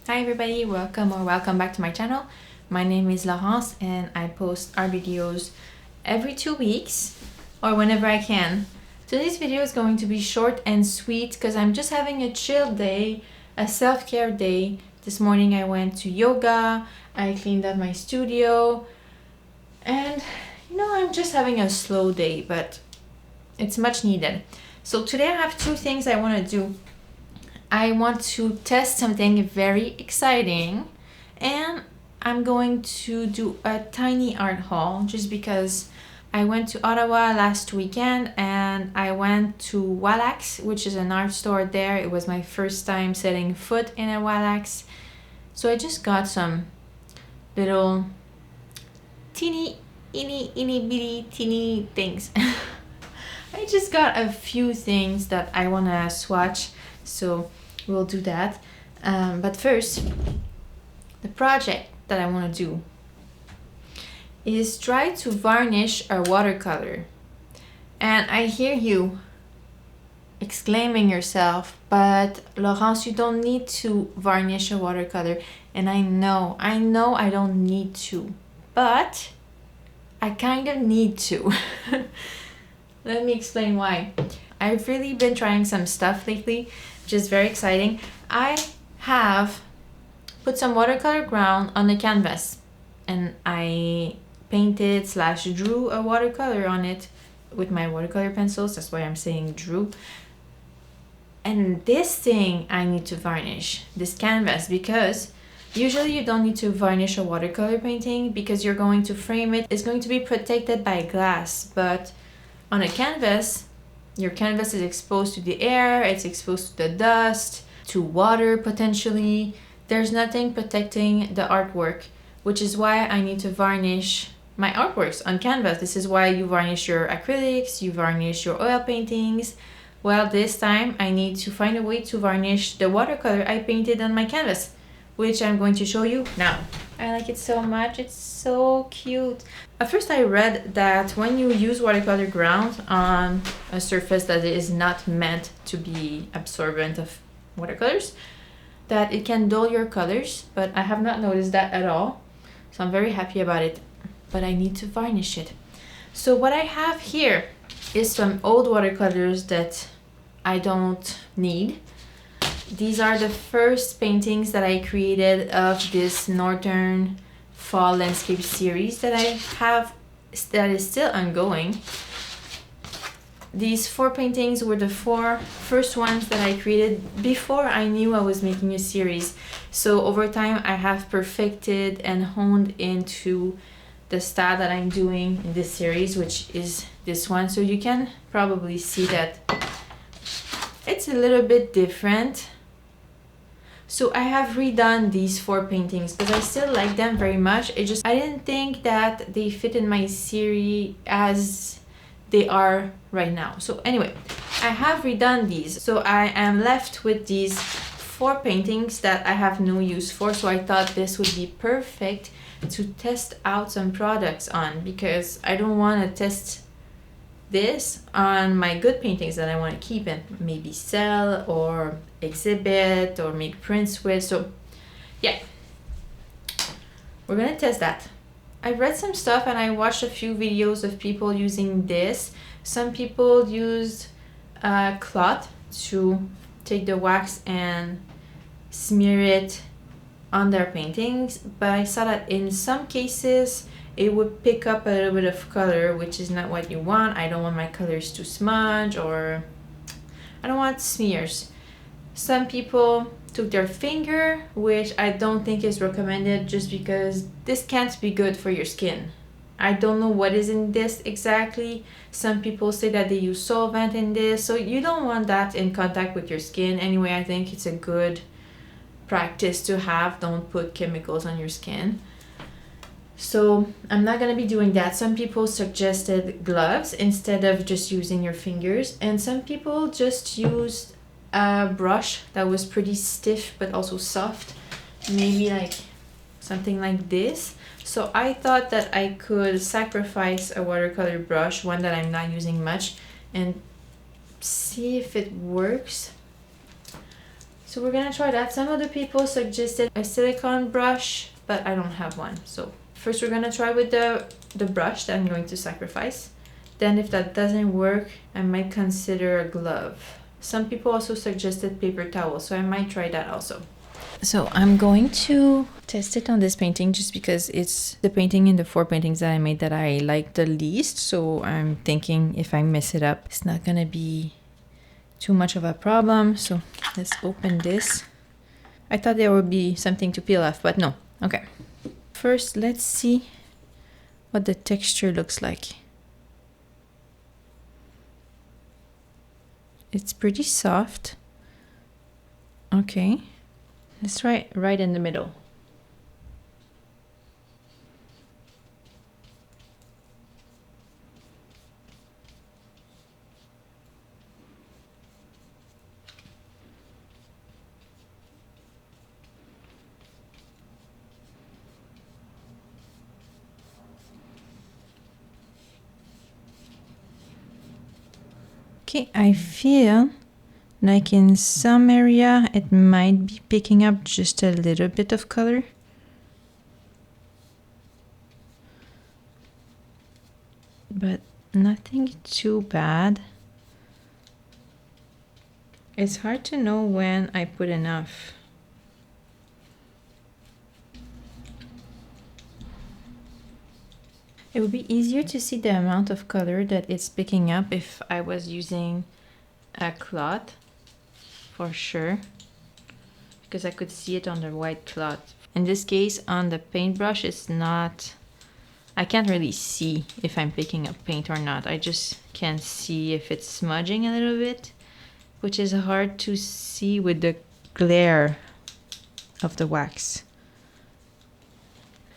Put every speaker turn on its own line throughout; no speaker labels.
Hi everybody, welcome back to my channel. My name is Laurence and I post art videos every 2 weeks or whenever I can. Today's video is going to be short and sweet because I'm just having a chill day, a self-care day. This morning I went to yoga, I cleaned up my studio, and I'm just having a slow day, but it's much needed. So today I have two things I want to do. I want to test something very exciting, and I'm going to do a tiny art haul just because I went to Ottawa last weekend and I went to Wallax, which is an art store there. It was my first time setting foot in a Wallax. So I just got some little teeny bitty teeny things. I just got a few things that I want to swatch, so we'll do that. But first, the project that I want to do is try to varnish a watercolor. And I hear you exclaiming yourself, but Laurence, you don't need to varnish a watercolor. And I know I don't need to, but I kind of need to. Let me explain why. I've really been trying some stuff lately, which is very exciting. I have put some watercolor ground on the canvas and I painted / drew a watercolor on it with my watercolor pencils. That's why I'm saying drew. And this thing I need to varnish, this canvas, because usually you don't need to varnish a watercolor painting because you're going to frame it. It's going to be protected by glass, but on a canvas, your canvas is exposed to the air, it's exposed to the dust, to water potentially. There's nothing protecting the artwork, which is why I need to varnish my artworks on canvas. This is why you varnish your acrylics, you varnish your oil paintings. Well, this time I need to find a way to varnish the watercolor I painted on my canvas, which I'm going to show you now. I like it so much, it's so cute. At first I read that when you use watercolor ground on a surface that is not meant to be absorbent of watercolors, that it can dull your colors, but I have not noticed that at all. So I'm very happy about it, but I need to varnish it. So what I have here is some old watercolors that I don't need. These are the first paintings that I created of this Northern Fall Landscape series that I have, that is still ongoing. These 4 paintings were the 4 first ones that I created before I knew I was making a series. So over time I have perfected and honed into the style that I'm doing in this series, which is this one. So you can probably see that it's a little bit different. So I have redone these 4 paintings because I still like them very much. I didn't think that they fit in my series as they are right now. So anyway, I have redone these. So I am left with these 4 paintings that I have no use for. So I thought this would be perfect to test out some products on, because I don't want to test this on my good paintings that I want to keep and maybe sell or exhibit or make prints with. So yeah, we're gonna test that. I read some stuff and I watched a few videos of people using this. Some people used a cloth to take the wax and smear it on their paintings, but I saw that in some cases it would pick up a little bit of color, which is not what you want. I don't want my colors to smudge, or I don't want smears. Some people took their finger, which I don't think is recommended just because this can't be good for your skin. I don't know what is in this exactly. Some people say that they use solvent in this, so you don't want that in contact with your skin. Anyway, I think it's a good practice to have. Don't put chemicals on your skin. So I'm not gonna be doing that. Some people suggested gloves instead of just using your fingers, and some people just used a brush that was pretty stiff but also soft, maybe like something like this. So I thought that I could sacrifice a watercolor brush, one that I'm not using much, and see if it works. So we're gonna try that. Some other people suggested a silicone brush, but I don't have one. So first we're gonna try with the brush that I'm going to sacrifice. Then if that doesn't work, I might consider a glove. Some people also suggested paper towel, so I might try that also. So I'm going to test it on this painting just because it's the painting in the 4 paintings that I made that I like the least. So I'm thinking if I mess it up, it's not gonna be too much of a problem. So let's open this. I thought there would be something to peel off, but no. Okay. First, let's see what the texture looks like. It's pretty soft. Okay. Let's try it right in the middle. Okay, I feel like in some area it might be picking up just a little bit of color. But nothing too bad. It's hard to know when I put enough. It would be easier to see the amount of color that it's picking up if I was using a cloth, for sure, because I could see it on the white cloth. In this case, on the paintbrush, it's not, I can't really see if I'm picking up paint or not. I just can see if it's smudging a little bit, which is hard to see with the glare of the wax.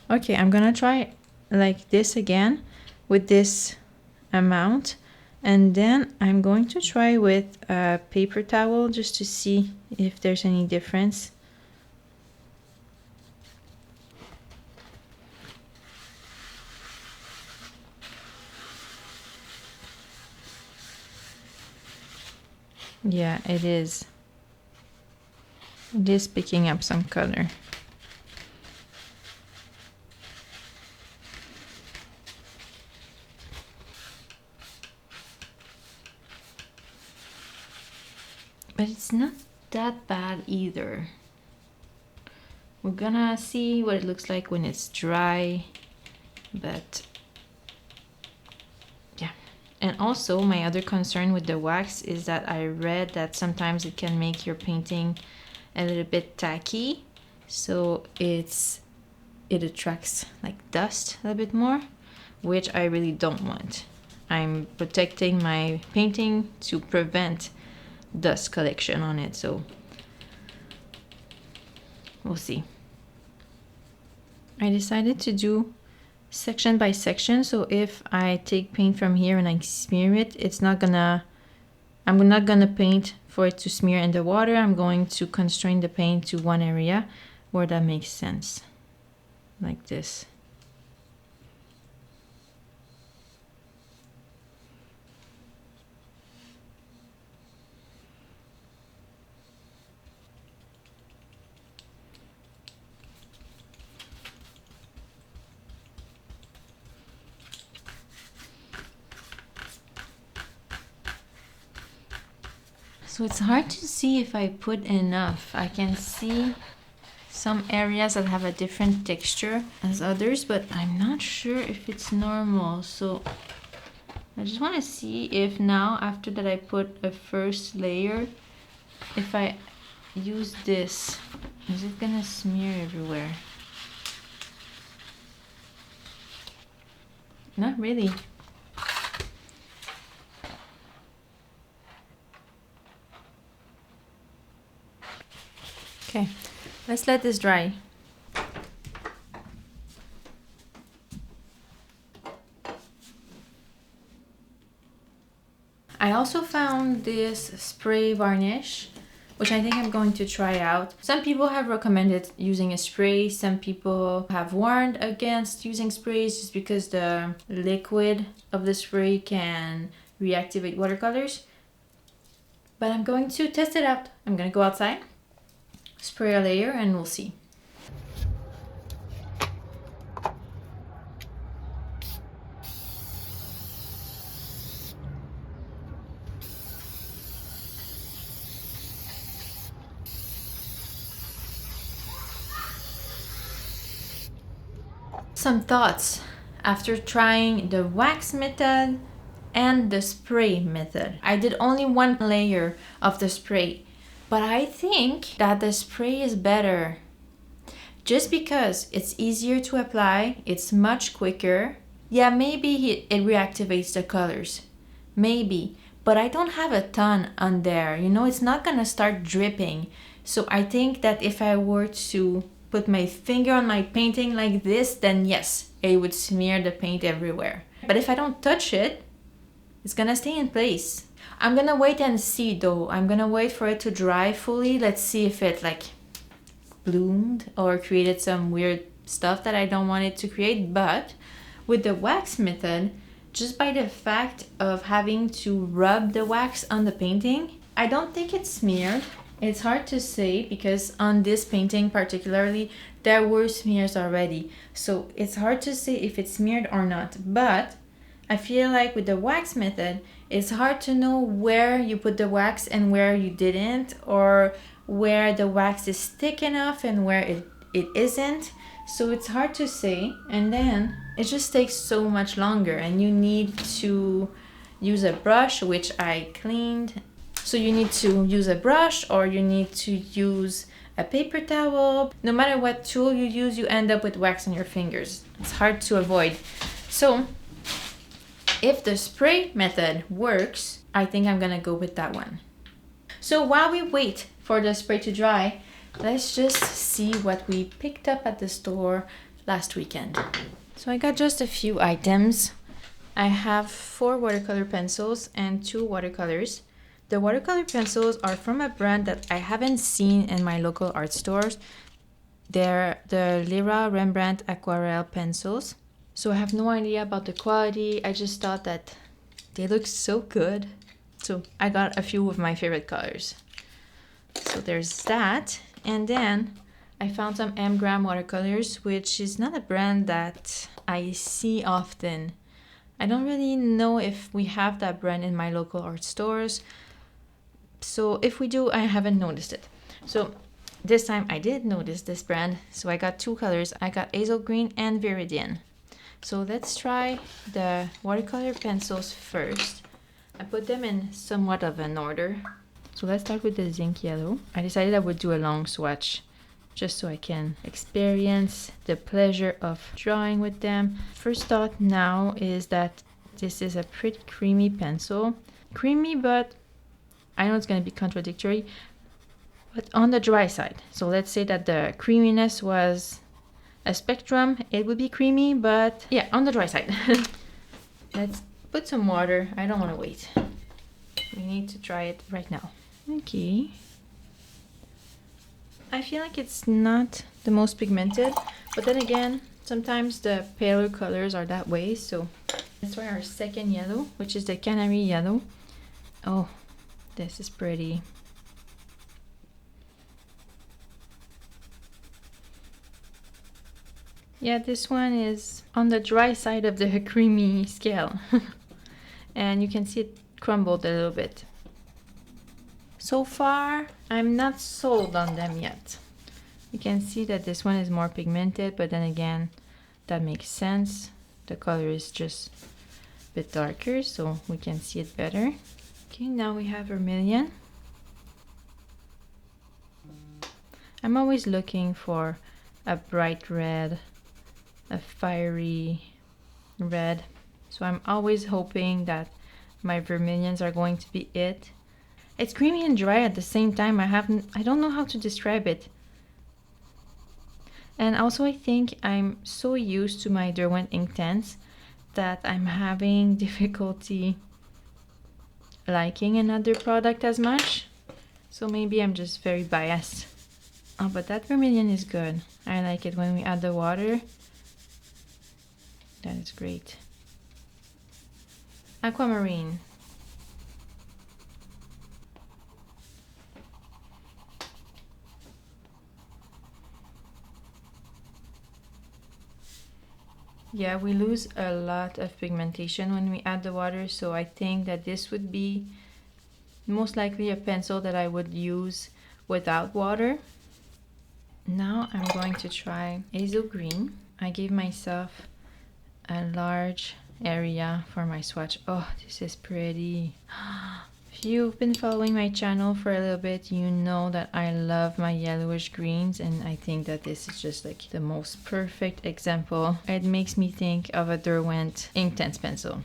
Okay, I'm gonna try it like this again with this amount, and then I'm going to try with a paper towel just to see if there's any difference. Yeah, it is picking up some color. But it's not that bad either. We're gonna see what it looks like when it's dry, but yeah. And also my other concern with the wax is that I read that sometimes it can make your painting a little bit tacky, so it attracts like dust a little bit more, which I really don't want. I'm protecting my painting to prevent dust collection on it, so we'll see. I decided to do section by section, so if I take paint from here and I smear it, I'm not gonna paint for it to smear in the water. I'm going to constrain the paint to one area where that makes sense, like this. So it's hard to see if I put enough. I can see some areas that have a different texture as others, but I'm not sure if it's normal. So I just want to see if now, after that I put a first layer, if I use this, is it gonna smear everywhere? Not really. Okay, let's let this dry. I also found this spray varnish, which I think I'm going to try out. Some people have recommended using a spray. Some people have warned against using sprays just because the liquid of the spray can reactivate watercolors. But I'm going to test it out. I'm gonna go outside spray a layer and we'll see. Some thoughts after trying the wax method and the spray method. I did only one layer of the spray, but I think that the spray is better. Just because it's easier to apply, it's much quicker. Yeah, maybe it reactivates the colors. Maybe. But I don't have a ton on there. You know, it's not gonna start dripping. So I think that if I were to put my finger on my painting like this, then yes, it would smear the paint everywhere. But if I don't touch it, it's gonna stay in place. I'm gonna wait and see though. I'm gonna wait for it to dry fully. Let's see if it like bloomed or created some weird stuff that I don't want it to create. But with the wax method, just by the fact of having to rub the wax on the painting, I don't think it's smeared. It's hard to say because on this painting particularly, there were smears already. So it's hard to say if it's smeared or not. But I feel like with the wax method, it's hard to know where you put the wax and where you didn't, or where the wax is thick enough and where it isn't. So it's hard to say, and then it just takes so much longer and you need to use a brush, which I cleaned. So you need to use a brush or you need to use a paper towel. No matter what tool you use, you end up with wax on your fingers. It's hard to avoid. So if the spray method works, I think I'm gonna go with that one. So while we wait for the spray to dry, let's just see what we picked up at the store last weekend. So I got just a few items. I have 4 watercolor pencils and 2 watercolors. The watercolor pencils are from a brand that I haven't seen in my local art stores. They're the Lyra Rembrandt Aquarelle pencils. So I have no idea about the quality. I just thought that they look so good. So I got a few of my favorite colors. So there's that. And then I found some M-Gram watercolors, which is not a brand that I see often. I don't really know if we have that brand in my local art stores. So if we do, I haven't noticed it. So this time I did notice this brand. So I got 2 colors. I got Hazel Green and Viridian. So let's try the watercolor pencils first. I put them in somewhat of an order. So let's start with the zinc yellow. I decided I would do a long swatch just so I can experience the pleasure of drawing with them. First thought now is that this is a pretty creamy pencil. Creamy, but I know it's going to be contradictory, but on the dry side. So let's say that the creaminess was a spectrum, it would be creamy, but yeah, on the dry side. Let's put some water. I don't want to wait. We need to try it right now. Okay. I feel like it's not the most pigmented, but then again, sometimes the paler colors are that way. So let's try our second yellow, which is the canary yellow. Oh, this is pretty. Yeah, this one is on the dry side of the creamy scale. And you can see it crumbled a little bit. So far, I'm not sold on them yet. You can see that this one is more pigmented, but then again, that makes sense. The color is just a bit darker, so we can see it better. Okay, now we have vermilion. I'm always looking for a bright red, a fiery red. So I'm always hoping that my vermilions are going to be it. It's creamy and dry at the same time. I don't know how to describe it. And also I think I'm so used to my Derwent Inktense that I'm having difficulty liking another product as much. So maybe I'm just very biased. Oh, but that vermilion is good. I like it when we add the water. That is great. Aquamarine. Yeah, we lose a lot of pigmentation when we add the water, so I think that this would be most likely a pencil that I would use without water. Now I'm going to try Hazel Green. I gave myself a large area for my swatch. Oh, this is pretty. If you've been following my channel for a little bit, you know that I love my yellowish greens, and I think that this is just like the most perfect example. It makes me think of a Derwent Inktense pencil.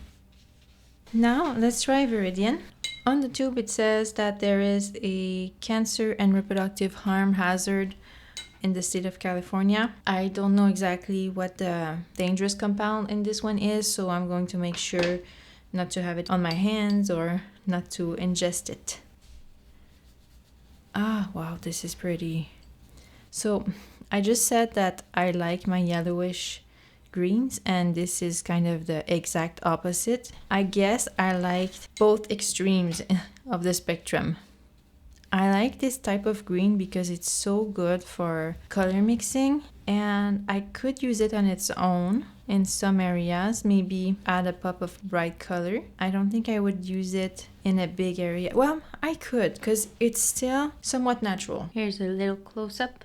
Now let's try Viridian. On the tube it says that there is a cancer and reproductive harm hazard in the state of California. I don't know exactly what the dangerous compound in this one is, so I'm going to make sure not to have it on my hands or not to ingest it. Ah, wow, this is pretty. So I just said that I like my yellowish greens, and this is kind of the exact opposite. I guess I liked both extremes of the spectrum. I like this type of green because it's so good for color mixing, and I could use it on its own in some areas, maybe add a pop of bright color. I don't think I would use it in a big area. Well, I could, because it's still somewhat natural. Here's a little close-up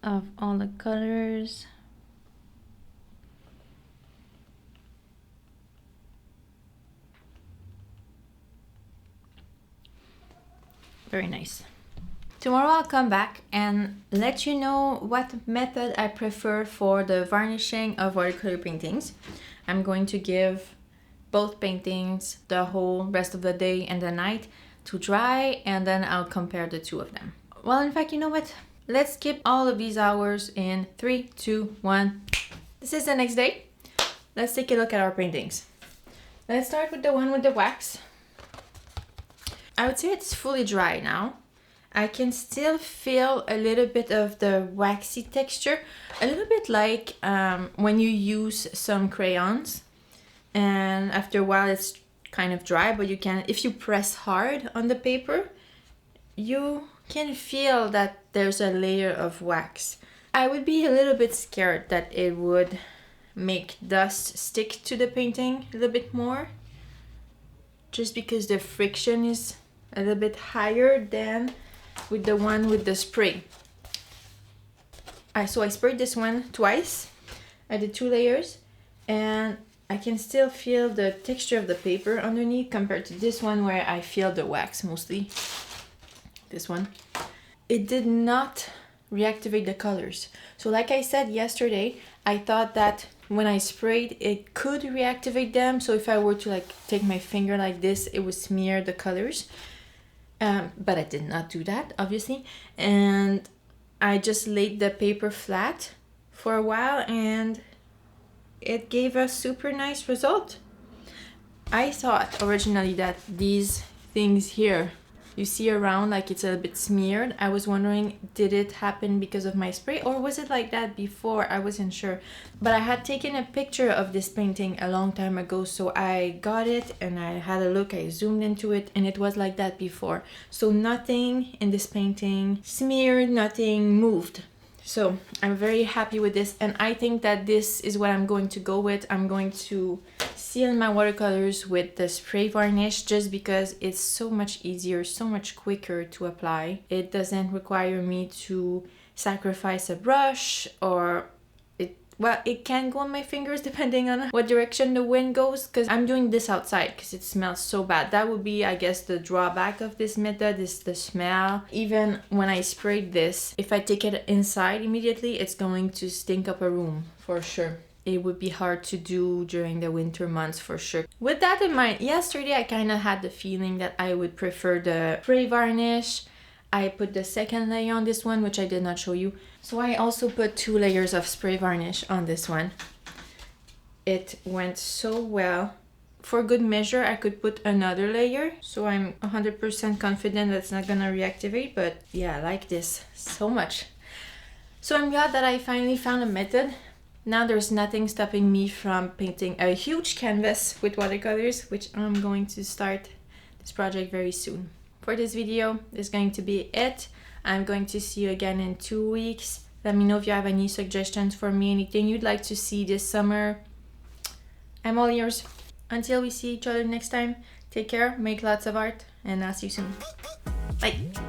of all the colors. Very nice. Tomorrow I'll come back and let you know what method I prefer for the varnishing of watercolor paintings. I'm going to give both paintings the whole rest of the day and the night to dry, and then I'll compare the two of them. Well, in fact, you know what? Let's skip all of these hours in 3, 2, 1. This is the next day. Let's take a look at our paintings. Let's start with the one with the wax. I would say it's fully dry now. I can still feel a little bit of the waxy texture, a little bit like when you use some crayons and after a while it's kind of dry, but you can, if you press hard on the paper, you can feel that there's a layer of wax. I would be a little bit scared that it would make dust stick to the painting a little bit more, just because the friction is a little bit higher than with the one with the spray. So I sprayed this one twice. I did 2 layers, and I can still feel the texture of the paper underneath compared to this one where I feel the wax mostly. This one. It did not reactivate the colors. So like I said yesterday, I thought that when I sprayed it could reactivate them. So if I were to like take my finger like this, it would smear the colors. But I did not do that, obviously. And I just laid the paper flat for a while and it gave a super nice result. I thought originally that these things here you see around, like it's a little bit smeared. I was wondering, did it happen because of my spray or was it like that before? I wasn't sure. But I had taken a picture of this painting a long time ago, so I got it and I had a look, I zoomed into it, and it was like that before. So nothing in this painting smeared, nothing moved. So I'm very happy with this, and I think that this is what I'm going to go with. I'm going to seal my watercolors with the spray varnish just because it's so much easier, so much quicker to apply. It doesn't require me to sacrifice a brush, or it can go on my fingers depending on what direction the wind goes, because I'm doing this outside because it smells so bad. That would be, I guess, the drawback of this method is the smell. Even when I sprayed this, if I take it inside immediately, it's going to stink up a room for sure. It would be hard to do during the winter months for sure. With that in mind, yesterday I kind of had the feeling that I would prefer the spray varnish. I put the second layer on this one, which I did not show you. So I also put 2 layers of spray varnish on this one. It went so well. For good measure, I could put another layer. So I'm 100% confident that's not gonna reactivate, but yeah, I like this so much. So I'm glad that I finally found a method. Now there's nothing stopping me from painting a huge canvas with watercolors, which I'm going to start this project very soon. For this video, this is going to be it. I'm going to see you again in 2 weeks. Let me know if you have any suggestions for me, anything you'd like to see this summer. I'm all yours. Until we see each other next time, take care, make lots of art, and I'll see you soon. Bye!